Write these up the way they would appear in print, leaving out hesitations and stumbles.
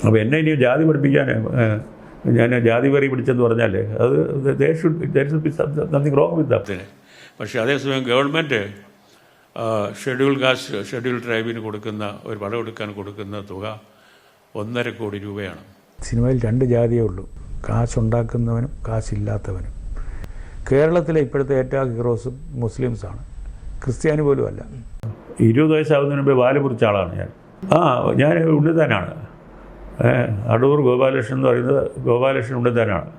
അപ്പോൾ എന്നെ ഇനി ജാതി പഠിപ്പിക്കാൻ ഞാൻ ജാതി വെറി പിടിച്ചെന്ന് പറഞ്ഞാൽ അത് there should be something wrong with that. പക്ഷേ അതേസമയം ഗവൺമെൻറ് ഷെഡ്യൂൾ കാസ്റ്റ് ഷെഡ്യൂൾ ട്രൈബിന് കൊടുക്കുന്ന ഒരു വിളവെടുക്കാൻ കൊടുക്കുന്ന തുക 1.5 കോടി രൂപയാണ്. സിനിമയിൽ 2 ജാതിയേ ഉള്ളൂ, കാശുണ്ടാക്കുന്നവനും കാശില്ലാത്തവനും. കേരളത്തിലെ ഇപ്പോഴത്തെ ഏറ്റവും ഹീറോസും മുസ്ലിംസാണ്, ക്രിസ്ത്യാനി പോലും അല്ല. 20 വയസ്സാവുന്നതിന് മുമ്പ് വാല് മുറിച്ച ആളാണ് ഞാൻ. ഞാൻ ഉണ്ണിത്താനാണ്. അടൂർ ഗോപാലകൃഷ്ണൻ എന്ന് പറയുന്നത് ഗോപാലകൃഷ്ണൻ ഉണ്ണിത്താനാണ്.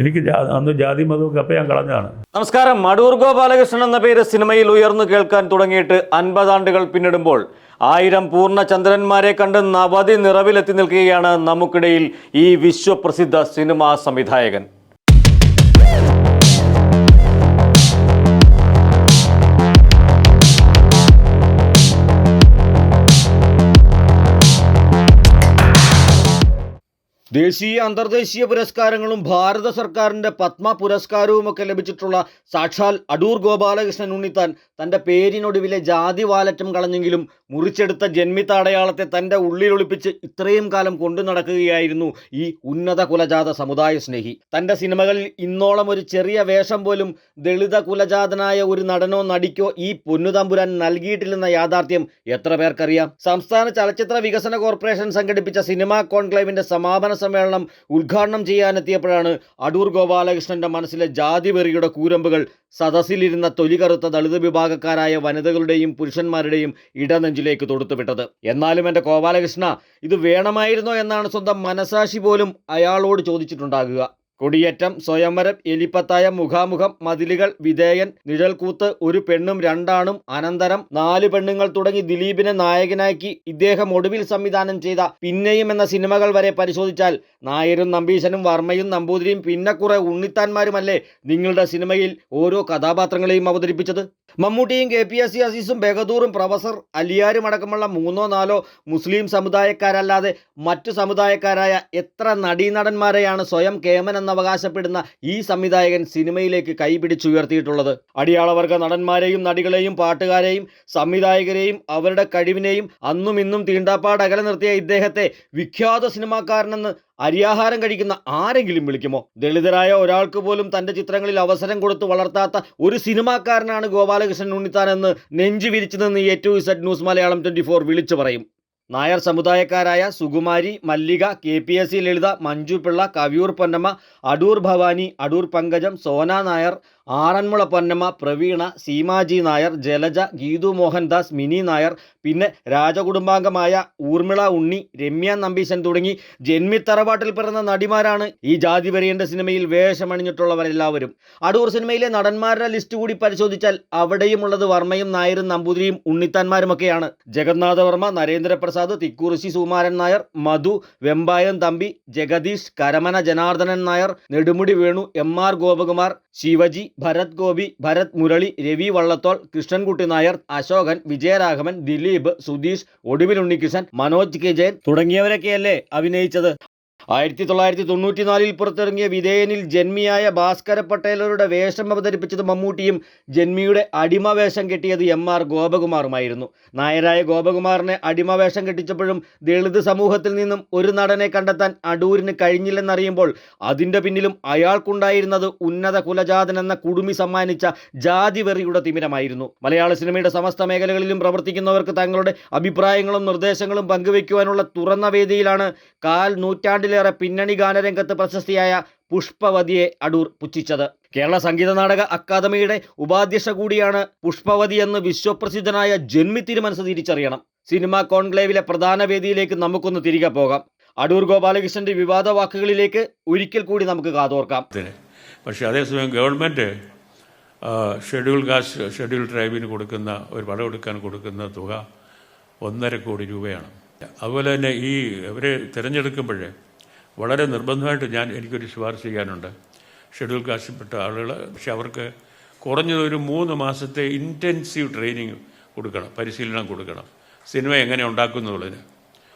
എനിക്ക് അന്ന് ജാതി മതമൊക്കെ അപ്പം ഞാൻ കളഞ്ഞതാണ്. നമസ്കാരം. അടൂർ ഗോപാലകൃഷ്ണൻ എന്ന പേര് സിനിമയിൽ ഉയർന്നു കേൾക്കാൻ തുടങ്ങിയിട്ട് 50 ആണ്ടുകൾ പിന്നിടുമ്പോൾ 1000 പൂർണ്ണചന്ദ്രന്മാരെ കണ്ട് നവതി നിറവിലെത്തി നിൽക്കുകയാണ് നമുക്കിടയിൽ ഈ വിശ്വപ്രസിദ്ധ സിനിമാ സംവിധായകൻ. ദേശീയ അന്തർദേശീയ പുരസ്കാരങ്ങളും ഭാരത സർക്കാരിൻ്റെ പത്മ പുരസ്കാരവുമൊക്കെ ലഭിച്ചിട്ടുള്ള സാക്ഷാൽ അടൂർ ഗോപാലകൃഷ്ണൻ ഉണ്ണിത്താൻ തൻ്റെ പേരിനൊടുവിലെ ജാതി വാലറ്റം കളഞ്ഞെങ്കിലും മുറിച്ചെടുത്ത ജന്മിത്തടയാളത്തെ തൻ്റെ ഉള്ളിലൊളിപ്പിച്ച് ഇത്രയും കാലം കൊണ്ടു നടക്കുകയായിരുന്നു ഈ ഉന്നത കുലജാത സമുദായ സ്നേഹി. തൻ്റെ സിനിമകളിൽ ഇന്നോളം ഒരു ചെറിയ വേഷം പോലും ദളിത കുലജാതനായ ഒരു നടനോ നടിക്കോ ഈ പൊന്നുതമ്പുരാൻ നൽകിയിട്ടില്ലെന്ന യാഥാർത്ഥ്യം എത്ര പേർക്കറിയാം? സംസ്ഥാന ചലച്ചിത്ര വികസന കോർപ്പറേഷൻ സംഘടിപ്പിച്ച സിനിമാ കോൺക്ലേവിൻ്റെ സമാപന സമ്മേളനം ഉദ്ഘാടനം ചെയ്യാനെത്തിയപ്പോഴാണ് അടൂർ ഗോപാലകൃഷ്ണന്റെ മനസ്സിലെ ജാതിവെറിയുടെ കൂരമ്പുകൾ സദസ്സിലിരുന്ന തൊലികറുത്ത ദളിത് വിഭാഗക്കാരായ വനിതകളുടെയും പുരുഷന്മാരുടെയും ഇടനെഞ്ചിലേക്ക് തൊടുത്തുവിട്ടത്. എന്നാലും എൻ്റെ ഗോപാലകൃഷ്ണ, ഇത് വേണമായിരുന്നോ എന്നാണ് സ്വന്തം മനസാക്ഷി പോലും അയാളോട് ചോദിച്ചിട്ടുണ്ടാകുക. കൊടിയേറ്റം, സ്വയംവരം, എലിപ്പത്തായം, മുഖാമുഖം, മതിലുകൾ, വിധേയൻ, നിഴൽക്കൂത്ത്, ഒരു പെണ്ണും 2 ആണും, അനന്തരം, 4 പെണ്ണുങ്ങൾ തുടങ്ങി ദിലീപിനെ നായകനാക്കി ഇദ്ദേഹം ഒടുവിൽ സംവിധാനം ചെയ്ത പിന്നെയും എന്ന സിനിമകൾ വരെ പരിശോധിച്ചാൽ നായരും നമ്പീശനും വർമ്മയും നമ്പൂതിരിയും പിന്നെ കുറെ ഉണ്ണിത്താന്മാരുമല്ലേ നിങ്ങളുടെ സിനിമയിൽ ഓരോ കഥാപാത്രങ്ങളെയും അവതരിപ്പിച്ചത്? മമ്മൂട്ടിയും KPSC അസീസും ബഹദൂറും പ്രൊഫസർ അലിയാരും അടക്കമുള്ള 3-4 മുസ്ലിം സമുദായക്കാരല്ലാതെ മറ്റു സമുദായക്കാരായ എത്ര നടീനടന്മാരെയാണ് സ്വയം കേമൻ അവകാശപ്പെടുന്ന ഈ സംവിധായകൻ സിനിമയിലേക്ക് കൈപിടിച്ചുയർത്തിയിട്ടുള്ളത്? അടിയാളവർഗ നടന്മാരെയും നടികളെയും പാട്ടുകാരെയും സംവിധായകരെയും അവരുടെ കഴിവിനെയും അന്നും ഇന്നും തീണ്ടാപ്പാടകലെ നിർത്തിയ ഇദ്ദേഹത്തെ വിഖ്യാത സിനിമാക്കാരനെന്ന് അരിയാഹാരം കഴിക്കുന്ന ആരെങ്കിലും വിളിക്കുമോ? ദളിതരായ ഒരാൾക്ക് പോലും തൻ്റെ ചിത്രങ്ങളിൽ അവസരം കൊടുത്ത് വളർത്താത്ത ഒരു സിനിമാക്കാരനാണ് ഗോപാലകൃഷ്ണൻ ഉണ്ണിത്താൻ എന്ന് നെഞ്ചു വിരിച്ചു നിന്ന് A to Z news Malayalam 24 വിളിച്ചു പറയും. നായർ സമുദായക്കാരായ സുകുമാരി, മല്ലിക, KPSC ലളിത, മഞ്ജു പിള്ള, കവിയൂർ പൊന്നമ്മ, അടൂർ ഭവാനി, അടൂർ പങ്കജം, സോന നായർ, ആറന്മുള പൊന്നമ്മ, പ്രവീണ, സീമാജി നായർ, ജലജ, ഗീതു മോഹൻദാസ്, മിനി നായർ, പിന്നെ രാജകുടുംബാംഗമായ ഊർമിള ഉണ്ണി, രമ്യ നമ്പീശൻ തുടങ്ങി ജന്മിത്തറവാട്ടിൽ പിറന്ന നടിമാരാണ് ഈ ജാതിവെറിയൻ്റെ സിനിമയിൽ വേഷമണിഞ്ഞിട്ടുള്ളവരെല്ലാവരും. അടൂർ സിനിമയിലെ നടന്മാരുടെ ലിസ്റ്റ് കൂടി പരിശോധിച്ചാൽ അവിടെയുമുള്ളത് വർമ്മയും നായരും നമ്പൂതിരിയും ഉണ്ണിത്താന്മാരുമൊക്കെയാണ്. ജഗന്നാഥവർമ്മ, നരേന്ദ്രപ്രസാദ്, തിക്കുറിശി സുകുമാരൻ നായർ, മധു, വെമ്പായം തമ്പി, ജഗദീഷ്, കരമന ജനാർദ്ദനൻ നായർ, നെടുമുടി വേണു, MR ഗോപകുമാർ, ശിവജി, ഭരത് ഗോപി, ഭരത് മുരളി, രവി വള്ളത്തോൾ, കൃഷ്ണൻകുട്ടി നായർ, അശോകൻ, വിജയരാഘവൻ, ദിലീപ്, സുധീഷ്, ഒടുവിൽ ഉണ്ണികൃഷ്ണൻ, മനോജ് K ജയൻ തുടങ്ങിയവരൊക്കെയല്ലേ അഭിനയിച്ചത്? 1994 പുറത്തിറങ്ങിയ വിധേയനിൽ ജന്മിയായ ഭാസ്കര പട്ടേലരുടെ വേഷം അവതരിപ്പിച്ചത് മമ്മൂട്ടിയും ജന്മിയുടെ അടിമവേഷം കെട്ടിയത് MR ഗോപകുമാറുമായിരുന്നു. നായരായ ഗോപകുമാറിനെ അടിമവേഷം കെട്ടിച്ചപ്പോഴും ദളിത് സമൂഹത്തിൽ നിന്നും ഒരു നടനെ കണ്ടെത്താൻ അടൂരിന് കഴിഞ്ഞില്ലെന്നറിയുമ്പോൾ അതിൻ്റെ പിന്നിലും അയാൾക്കുണ്ടായിരുന്നത് ഉന്നത കുലജാതൻ എന്ന കുടുമി സമ്മാനിച്ച ജാതിവെറിയുടെ തിമിരമായിരുന്നു. മലയാള സിനിമയുടെ സമസ്ത മേഖലകളിലും പ്രവർത്തിക്കുന്നവർക്ക് തങ്ങളുടെ അഭിപ്രായങ്ങളും നിർദ്ദേശങ്ങളും പങ്കുവയ്ക്കുവാനുള്ള തുറന്ന വേദിയിലാണ് 1/4 നൂറ്റാണ്ടിലേറെ പിന്നണി ഗാനരംഗത്ത് പ്രശസ്തിയായ പുഷ്പവതിയെ അടൂർ പുച്ഛിച്ചത്. കേരള സംഗീത നാടക അക്കാദമിയുടെ ഉപാധ്യക്ഷ കൂടിയാണ് പുഷ്പവതി എന്ന് വിശ്വപ്രസിദ്ധനായ ജന്മി തിരുമനസ് തിരിച്ചറിയണം. സിനിമാ കോൺക്ലേവിലെ പ്രധാന വേദിയിലേക്ക് നമുക്കൊന്ന് തിരികെ പോകാം. അടൂർ ഗോപാലകൃഷ്ണന്റെ വിവാദ വാക്കുകളിലേക്ക് ഒരിക്കൽ കൂടി നമുക്ക് കാതോർക്കാം. പക്ഷേ അതേസമയം ഗവൺമെൻറ് ഷെഡ്യൂൾ കാസ്റ്റ് ഷെഡ്യൂൾ ട്രൈബിന് കൊടുക്കുന്ന ഒരു വിളവെടുക്കാൻ കൊടുക്കുന്ന തുക 1.5 കോടി രൂപയാണ്. അതുപോലെ തന്നെ ഈ ഇവരെ തിരഞ്ഞെടുക്കുമ്പോൾ വളരെ നിർബന്ധമായിട്ട് എനിക്കൊരു ശുപാർശ ചെയ്യാനുണ്ട്. ഷെഡ്യൂൾ കാസ്റ്റിൽപ്പെട്ട ആളുകൾ, പക്ഷെ അവർക്ക് കുറഞ്ഞത് ഒരു 3 മാസത്തെ ഇൻറ്റൻസീവ് ട്രെയിനിങ് കൊടുക്കണം, പരിശീലനം കൊടുക്കണം. സിനിമ എങ്ങനെ ഉണ്ടാക്കുന്നതിന്,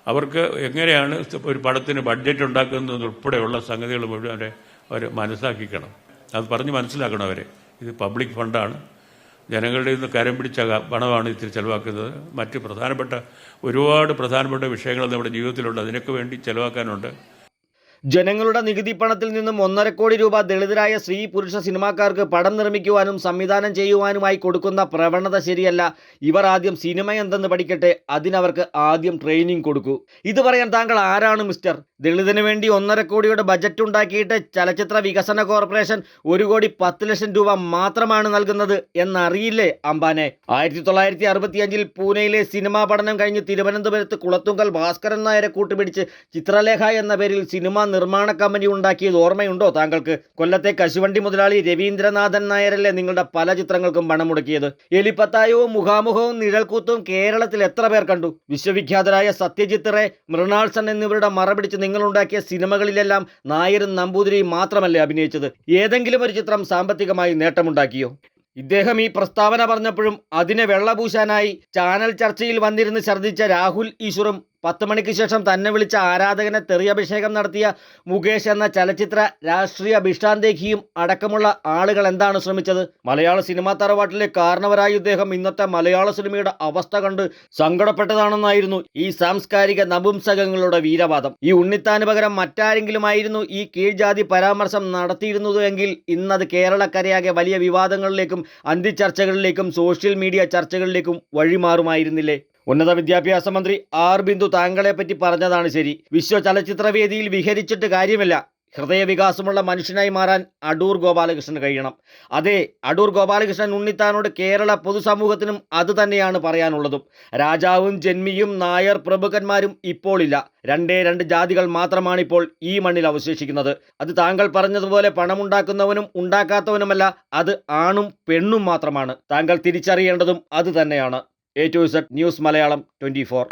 അവർക്ക് എങ്ങനെയാണ് ഒരു പടത്തിന് ബഡ്ജറ്റ് ഉണ്ടാക്കുന്നതുൾപ്പെടെയുള്ള സംഗതികൾ മുഴുവൻ അവർ മനസ്സിലാക്കിക്കണം. അത് പറഞ്ഞ് മനസ്സിലാക്കണം അവരെ. ഇത് പബ്ലിക് ഫണ്ടാണ്, ജനങ്ങളുടെ നിന്ന് കരം പിടിച്ച പണമാണ് ഇത്തിരി ചിലവാക്കുന്നത്. മറ്റ് ഒരുപാട് പ്രധാനപ്പെട്ട വിഷയങ്ങൾ നമ്മുടെ ജീവിതത്തിലുണ്ട്, അതിനൊക്കെ വേണ്ടി ചിലവാക്കാനുണ്ട്. ജനങ്ങളുടെ നികുതി പണത്തിൽ നിന്നും 1.5 കോടി രൂപ ദളിതരായ സ്ത്രീ പുരുഷ സിനിമാക്കാർക്ക് പടം നിർമ്മിക്കുവാനും സംവിധാനം ചെയ്യുവാനുമായി കൊടുക്കുന്ന പ്രവണത ശരിയല്ല. ഇവർ ആദ്യം സിനിമ എന്തെന്ന് പഠിക്കട്ടെ, അതിനവർക്ക് ആദ്യം ട്രെയിനിങ് കൊടുക്കൂ. ഇത് പറയാൻ താങ്കൾ ആരാണ് മിസ്റ്റർ? ദളിതന് വേണ്ടി 1.5 കോടിയുടെ ബജറ്റ് ഉണ്ടാക്കിയിട്ട് ചലച്ചിത്ര വികസന കോർപ്പറേഷൻ 1,10,00,000 രൂപ മാത്രമാണ് നൽകുന്നത് എന്നറിയില്ലേ അംബാനെ? 1965 പൂനെയിലെ സിനിമാ പഠനം കഴിഞ്ഞ് തിരുവനന്തപുരത്ത് കുളത്തുങ്കൽ ഭാസ്കരൻ നായരെ കൂട്ടുപിടിച്ച് ചിത്രലേഖ എന്ന പേരിൽ സിനിമ നിർമ്മാണ കമ്പനി ഉണ്ടാക്കിയത് ഓർമ്മയുണ്ടോ താങ്കൾക്ക്? കൊല്ലത്തെ കശുവണ്ടി മുതലാളി രവീന്ദ്രനാഥൻ നായരല്ലേ നിങ്ങളുടെ പല ചിത്രങ്ങൾക്കും പണം മുടക്കിയത്? എലിപ്പത്തായവും മുഖാമുഖവും നിഴൽക്കൂത്തും കേരളത്തിൽ എത്ര പേർ കണ്ടു? വിശ്വവിഖ്യാതരായ സത്യജിത്ത് റേ, മൃണാൾ സെൻ എന്നിവരുടെ മറപിടിച്ച് നിങ്ങളുണ്ടാക്കിയ സിനിമകളിലെല്ലാം നായരും നമ്പൂതിരിയും മാത്രമല്ലേ അഭിനയിച്ചത്? ഏതെങ്കിലും ഒരു ചിത്രം സാമ്പത്തികമായി നേട്ടമുണ്ടാക്കിയോ? ഇദ്ദേഹം ഈ പ്രസ്താവന പറഞ്ഞപ്പോഴും അതിനെ വെള്ളപൂശാനായി ചാനൽ ചർച്ചയിൽ വന്നിരുന്ന് ഛർദ്ദിച്ച രാഹുൽ ഈശ്വറും 10 മണിക്ക് ശേഷം തന്നെ വിളിച്ച ആരാധകനെ തെറിയഭിഷേകം നടത്തിയ മുകേഷ് എന്ന ചലച്ചിത്ര രാഷ്ട്രീയ ഭിഷ്ടാന്തേഖിയും അടക്കമുള്ള ആളുകൾ എന്താണ് ശ്രമിച്ചത്? മലയാള സിനിമാ തറവാട്ടിലെ കാരണവരായ ഇദ്ദേഹം ഇന്നത്തെ മലയാള സിനിമയുടെ അവസ്ഥ കണ്ട് സങ്കടപ്പെട്ടതാണെന്നായിരുന്നു ഈ സാംസ്കാരിക നപുംസകങ്ങളുടെ വീരവാദം. ഈ ഉണ്ണിത്താന് പകരം മറ്റാരെങ്കിലും ആയിരുന്നു ഈ കീഴ്ജാതി പരാമർശം നടത്തിയിരുന്നത് എങ്കിൽ ഇന്നത് കേരളക്കരയാകെ വലിയ വിവാദങ്ങളിലേക്കും അന്തിച്ചർച്ചകളിലേക്കും സോഷ്യൽ മീഡിയ ചർച്ചകളിലേക്കും വഴിമാറുമായിരുന്നില്ലേ? ഉന്നത വിദ്യാഭ്യാസ മന്ത്രി ആർ ബിന്ദു താങ്കളെപ്പറ്റി പറഞ്ഞതാണ് ശരി. വിശ്വ ചലച്ചിത്രവേദിയിൽ വിഹരിച്ചിട്ട് കാര്യമില്ല. ഹൃദയവികാസമുള്ള മനുഷ്യനായി മാറാൻ അടൂർ ഗോപാലകൃഷ്ണന് കഴിയണം. അതെ, അടൂർ ഗോപാലകൃഷ്ണൻ ഉണ്ണിത്താനോട് കേരള പൊതുസമൂഹത്തിനും അത് തന്നെയാണ് പറയാനുള്ളതും. രാജാവും ജന്മിയും നായർ പ്രഭുക്കന്മാരും ഇപ്പോൾ ഇല്ല. 2 ജാതികൾ മാത്രമാണ് ഇപ്പോൾ ഈ മണ്ണിൽ അവശേഷിക്കുന്നത്. അത് താങ്കൾ പറഞ്ഞതുപോലെ പണമുണ്ടാക്കുന്നവനും ഉണ്ടാക്കാത്തവനുമല്ല, അത് ആണും പെണ്ണും മാത്രമാണ്. താങ്കൾ തിരിച്ചറിയേണ്ടതും അത് തന്നെയാണ്. A to Z news Malayalam 24.